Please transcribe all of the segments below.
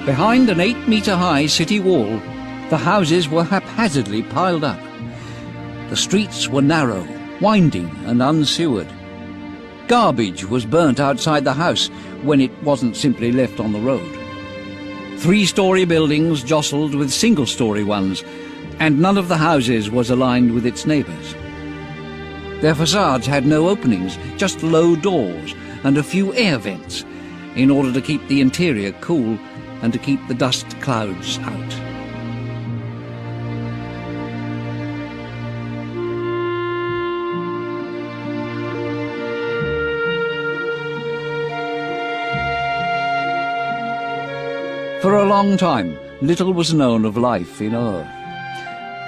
Behind an 8-metre-high city wall, the houses were haphazardly piled up. The streets were narrow, winding and unsewered. Garbage was burnt outside the house when it wasn't simply left on the road. 3-storey buildings jostled with single-storey ones, and none of the houses was aligned with its neighbours. Their facades had no openings, just low doors and a few air vents, in order to keep the interior cool and to keep the dust clouds out. For a long time, little was known of life in Ur.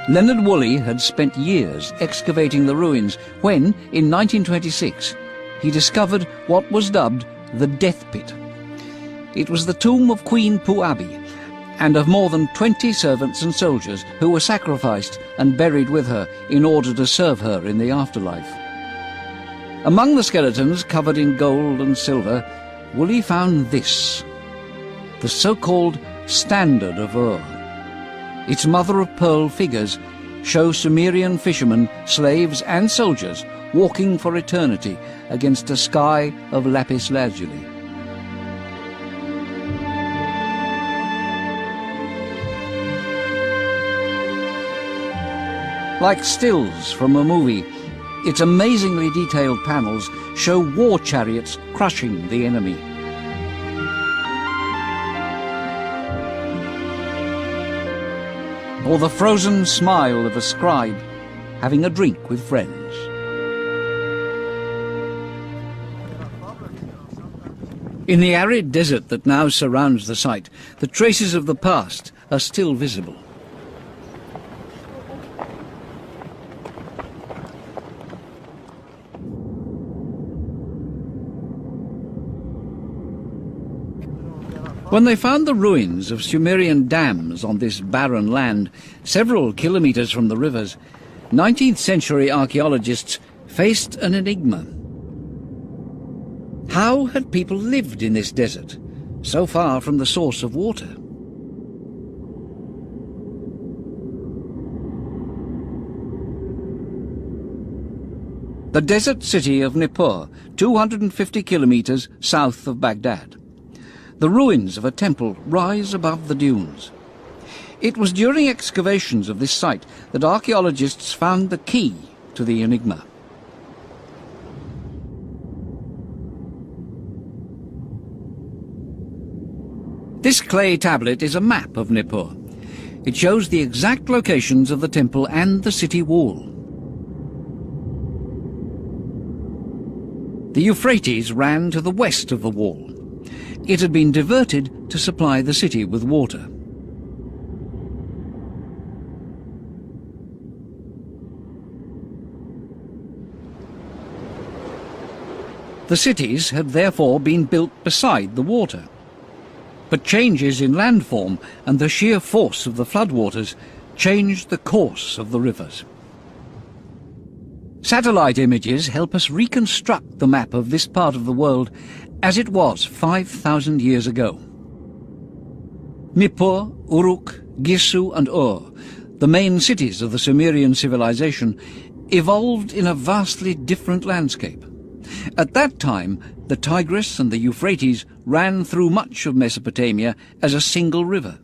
Leonard Woolley had spent years excavating the ruins when, in 1926, he discovered what was dubbed the Death Pit. It was the tomb of Queen Puabi and of more than 20 servants and soldiers who were sacrificed and buried with her in order to serve her in the afterlife. Among the skeletons covered in gold and silver, Woolley found this, the so-called Standard of Ur. Its mother-of-pearl figures show Sumerian fishermen, slaves and soldiers walking for eternity against a sky of lapis lazuli. Like stills from a movie, its amazingly detailed panels show war chariots crushing the enemy. Or the frozen smile of a scribe having a drink with friends. In the arid desert that now surrounds the site, the traces of the past are still visible. When they found the ruins of Sumerian dams on this barren land, several kilometres from the rivers, 19th century archaeologists faced an enigma. How had people lived in this desert, so far from the source of water? The desert city of Nippur, 250 kilometres south of Baghdad. The ruins of a temple rise above the dunes. It was during excavations of this site that archaeologists found the key to the enigma. This clay tablet is a map of Nippur. It shows the exact locations of the temple and the city wall. The Euphrates ran to the west of the wall. It had been diverted to supply the city with water. The cities had therefore been built beside the water. But changes in landform and the sheer force of the floodwaters changed the course of the rivers. Satellite images help us reconstruct the map of this part of the world as it was 5,000 years ago. Nippur, Uruk, Gisu and Ur, the main cities of the Sumerian civilization, evolved in a vastly different landscape. At that time, the Tigris and the Euphrates ran through much of Mesopotamia as a single river.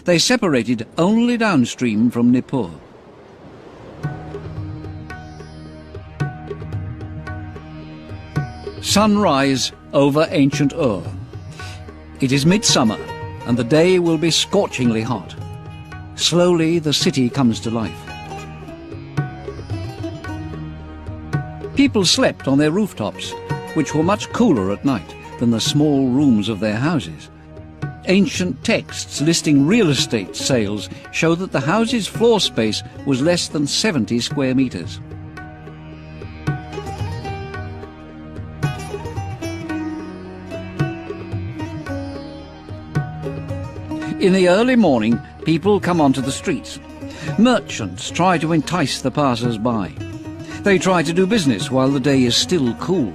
They separated only downstream from Nippur. Sunrise over ancient Ur. It is midsummer, and the day will be scorchingly hot. Slowly the city comes to life. People slept on their rooftops, which were much cooler at night than the small rooms of their houses. Ancient texts listing real estate sales show that the house's floor space was less than 70 square meters. In the early morning, people come onto the streets. Merchants try to entice the passers-by. They try to do business while the day is still cool.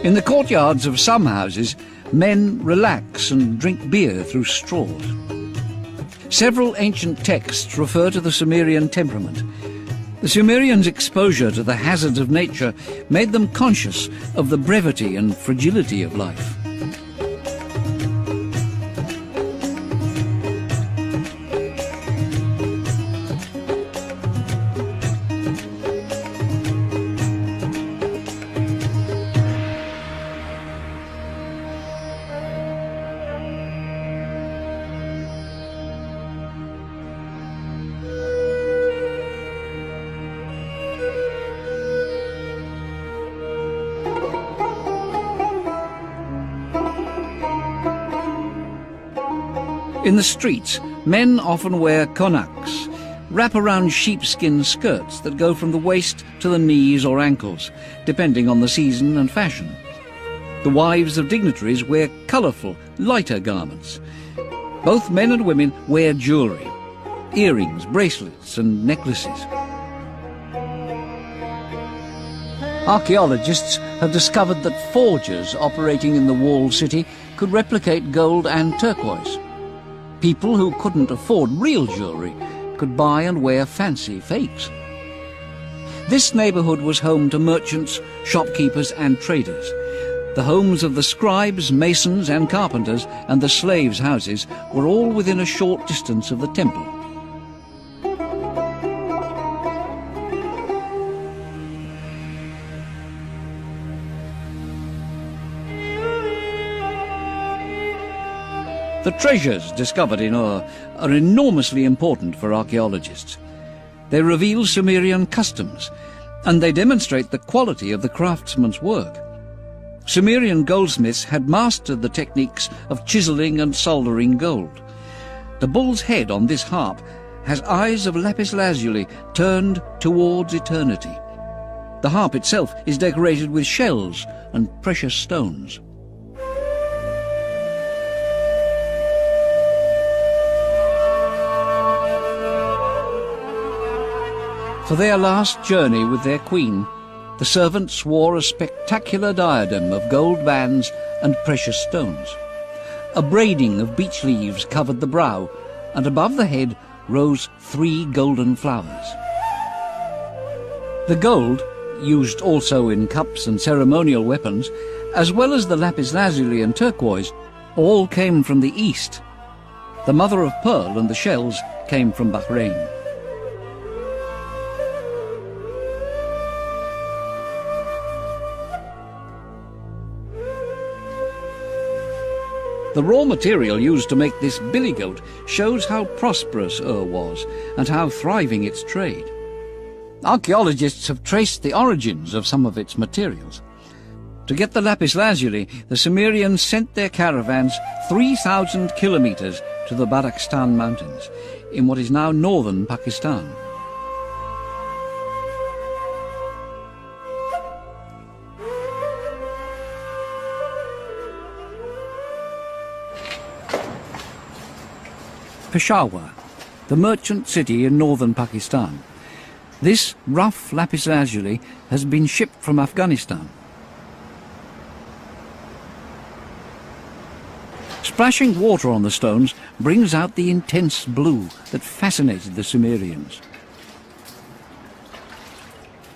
In the courtyards of some houses, men relax and drink beer through straws. Several ancient texts refer to the Sumerian temperament. The Sumerians' exposure to the hazards of nature made them conscious of the brevity and fragility of life. In the streets, men often wear konaks, wrap-around sheepskin skirts that go from the waist to the knees or ankles, depending on the season and fashion. The wives of dignitaries wear colourful, lighter garments. Both men and women wear jewellery, earrings, bracelets and necklaces. Archaeologists have discovered that forgers operating in the walled city could replicate gold and turquoise. People who couldn't afford real jewellery could buy and wear fancy fakes. This neighbourhood was home to merchants, shopkeepers and traders. The homes of the scribes, masons and carpenters and the slaves' houses were all within a short distance of the temple. The treasures discovered in Ur are enormously important for archaeologists. They reveal Sumerian customs, and they demonstrate the quality of the craftsman's work. Sumerian goldsmiths had mastered the techniques of chiselling and soldering gold. The bull's head on this harp has eyes of lapis lazuli turned towards eternity. The harp itself is decorated with shells and precious stones. For their last journey with their queen, the servants wore a spectacular diadem of gold bands and precious stones. A braiding of beech leaves covered the brow, and above the head rose 3 golden flowers. The gold, used also in cups and ceremonial weapons, as well as the lapis lazuli and turquoise, all came from the east. The mother of pearl and the shells came from Bahrain. The raw material used to make this billy goat shows how prosperous Ur was and how thriving its trade. Archaeologists have traced the origins of some of its materials. To get the lapis lazuli, the Sumerians sent their caravans 3,000 kilometres to the Badakhshan mountains, in what is now northern Pakistan. Peshawar, the merchant city in northern Pakistan. This rough lapis lazuli has been shipped from Afghanistan. Splashing water on the stones brings out the intense blue that fascinated the Sumerians.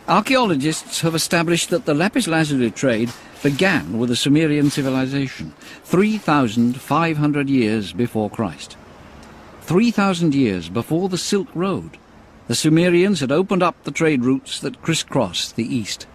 Archaeologists have established that the lapis lazuli trade began with the Sumerian civilization, 3,500 years before Christ. 3,000 years before the Silk Road, the Sumerians had opened up the trade routes that crisscross the East.